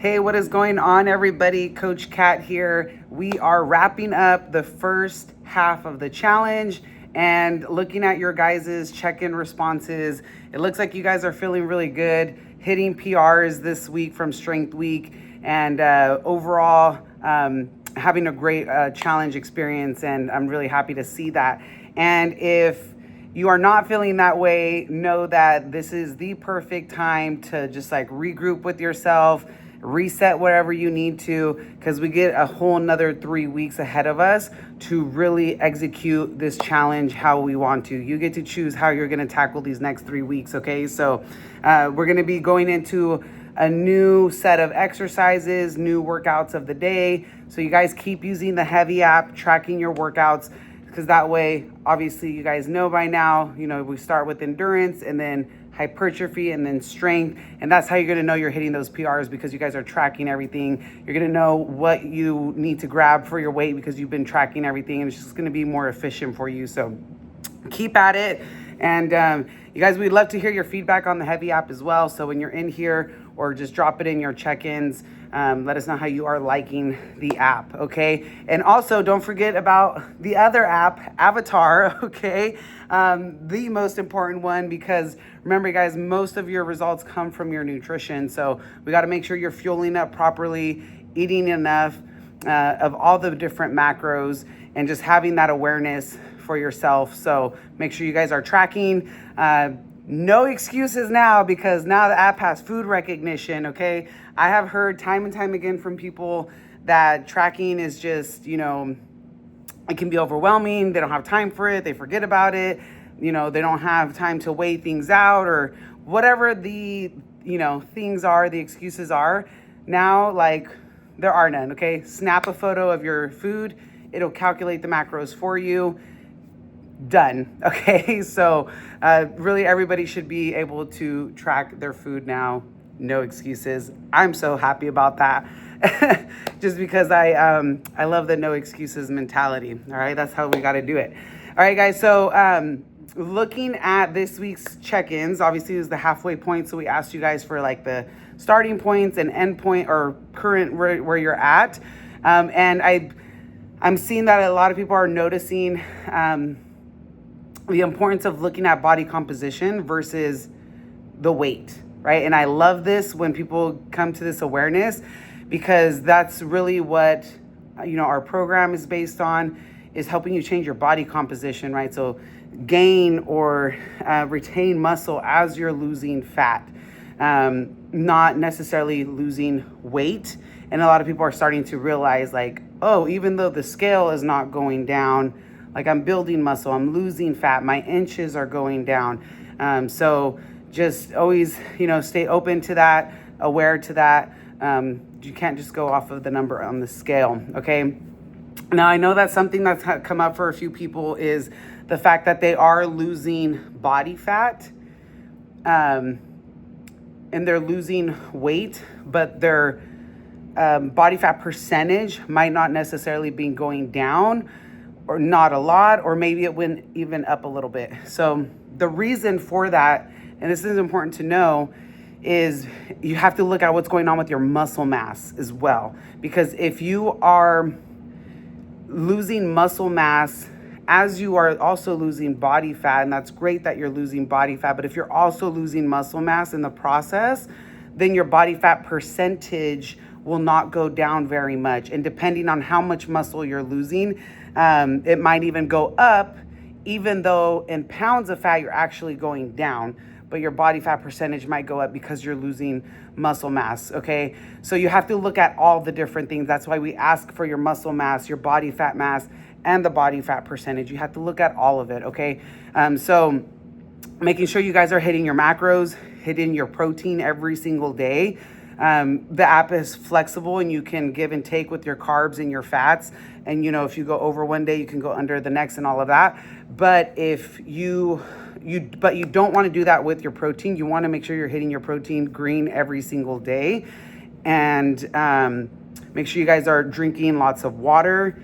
Hey, what is going on, everybody? Coach Kat here. We are wrapping up the first half of the challenge and looking at your guys' check-in responses. It looks like you guys are feeling really good, hitting PRs this week from Strength Week, and overall having a great challenge experience, and I'm really happy to see that. And if you are not feeling that way, know that this is the perfect time to just like regroup with yourself, reset whatever you need to, because we get a whole another 3 weeks ahead of us to really execute this challenge how we want to. You get to choose how you're going to tackle these next 3 weeks, okay? So we're going to be going into a new set of exercises, new workouts of the day. So you guys keep using the Heavy app, tracking your workouts, because that way, obviously, you guys know by now, we start with endurance and then hypertrophy and then strength. And that's how you're going to know you're hitting those PRs, because you guys are tracking everything. You're going to know what you need to grab for your weight because you've been tracking everything, and it's just going to be more efficient for you. So keep at it. And you guys, we'd love to hear your feedback on the Heavy app as well. So when you're in here, or just drop it in your check-ins, let us know how you are liking the app, okay? And also, don't forget about the other app, Avatar, okay? The most important one, because remember, guys, most of your results come from your nutrition. So we got to make sure you're fueling up properly, eating enough of all the different macros, and just having that awareness for yourself. So make sure you guys are tracking. No excuses now, because now the app has food recognition, okay? I have heard time and time again from people that tracking is just, it can be overwhelming. They don't have time for it. They forget about it. They don't have time to weigh things out, or whatever the, things are, the excuses are. Now, there are none, okay? Snap a photo of your food. It'll calculate the macros for you. Done. Okay, so really everybody should be able to track their food now. No excuses. I'm so happy about that. Just because I love the no excuses mentality. All right, that's how we got to do it. All right, guys. So looking at this week's check-ins, obviously it was the halfway point. So we asked you guys for the starting points and end point, or current where you're at. And I'm seeing that a lot of people are noticing the importance of looking at body composition versus the weight, right? And I love this when people come to this awareness, because that's really what, our program is based on, is helping you change your body composition, right? So gain or retain muscle as you're losing fat, not necessarily losing weight. And a lot of people are starting to realize even though the scale is not going down, I'm building muscle, I'm losing fat, my inches are going down. So just always, stay open to that, aware to that. You can't just go off of the number on the scale, okay? Now, I know that's something that's come up for a few people, is the fact that they are losing body fat, and they're losing weight, but their body fat percentage might not necessarily be going down, or not a lot, or maybe it went even up a little bit. So the reason for that, and this is important to know, is you have to look at what's going on with your muscle mass as well. Because if you are losing muscle mass as you are also losing body fat, and that's great that you're losing body fat, but if you're also losing muscle mass in the process, then your body fat percentage will not go down very much. And depending on how much muscle you're losing, it might even go up, even though in pounds of fat you're actually going down, but your body fat percentage might go up because you're losing muscle mass, okay? So you have to look at all the different things. That's why we ask for your muscle mass, your body fat mass, and the body fat percentage. You have to look at all of it, okay? So making sure you guys are hitting your macros, hitting your protein every single day. The app is flexible, and you can give and take with your carbs and your fats. And, if you go over one day, you can go under the next and all of that. But if you don't want to do that with your protein, you want to make sure you're hitting your protein green every single day. And make sure you guys are drinking lots of water,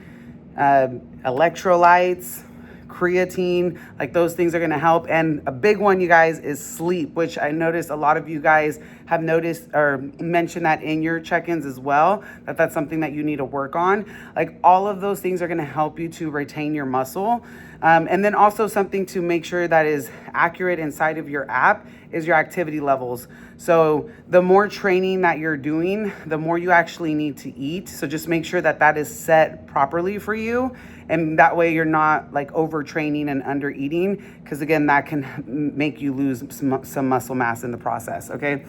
electrolytes, creatine, like those things are gonna help. And a big one, you guys, is sleep, which I noticed a lot of you guys have noticed or mentioned that in your check-ins as well, that's something that you need to work on. Like all of those things are gonna help you to retain your muscle. And then also something to make sure that is accurate inside of your app is your activity levels. So the more training that you're doing, the more you actually need to eat. So just make sure that that is set properly for you. And that way you're not like overtraining and under eating, because again, that can make you lose some muscle mass in the process, okay?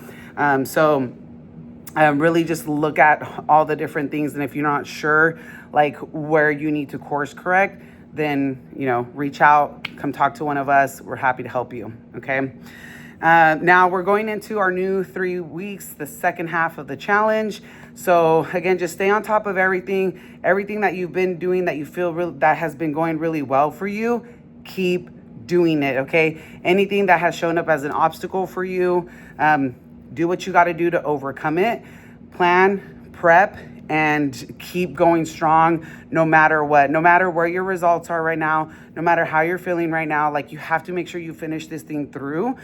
Really just look at all the different things. And if you're not sure like where you need to course correct, then, reach out, come talk to one of us. We're happy to help you, okay? Now we're going into our new 3 weeks, the second half of the challenge. So again, just stay on top of everything that you've been doing that you feel that has been going really well for you. Keep doing it, okay? Anything that has shown up as an obstacle for you, do what you got to do to overcome it. Plan, prep, and keep going strong no matter what, no matter where your results are right now, no matter how you're feeling right now. Like, you have to make sure you finish this thing through.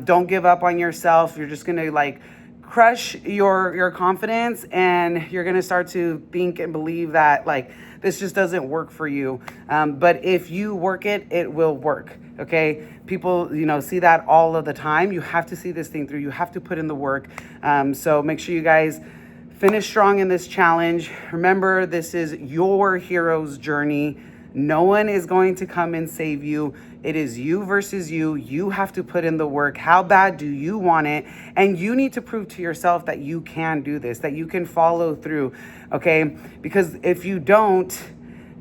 Don't give up on yourself. You're just gonna like crush your confidence, and you're gonna start to think and believe that like this just doesn't work for you. But if you work it, it will work. Okay, people, see that all of the time. You have to see this thing through. You have to put in the work. So make sure you guys finish strong in this challenge. Remember, this is your hero's journey. No one is going to come and save you. It is you versus you. You have to put in the work. How bad do you want it? And you need to prove to yourself that you can do this, that you can follow through, okay? Because if you don't,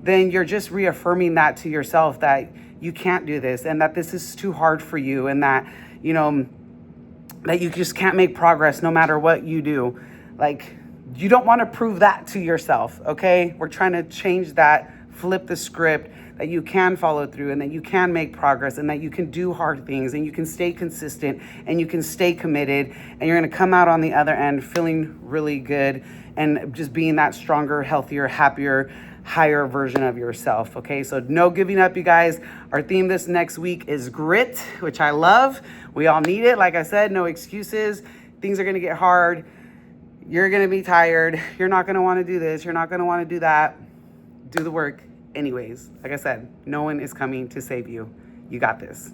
then you're just reaffirming that to yourself, that you can't do this, and that this is too hard for you, and that, that you just can't make progress no matter what you do. Like, you don't want to prove that to yourself, okay? We're trying to change that, flip the script, that you can follow through, and that you can make progress, and that you can do hard things, and you can stay consistent, and you can stay committed, and you're going to come out on the other end feeling really good, and just being that stronger, healthier, happier, higher version of yourself, okay? So no giving up, you guys. Our theme this next week is grit, which I love. We all need it. Like I said, no excuses. Things are going to get hard. You're going to be tired. You're not going to want to do this. You're not going to want to do that. Do the work anyways. Like I said, no one is coming to save you. You got this.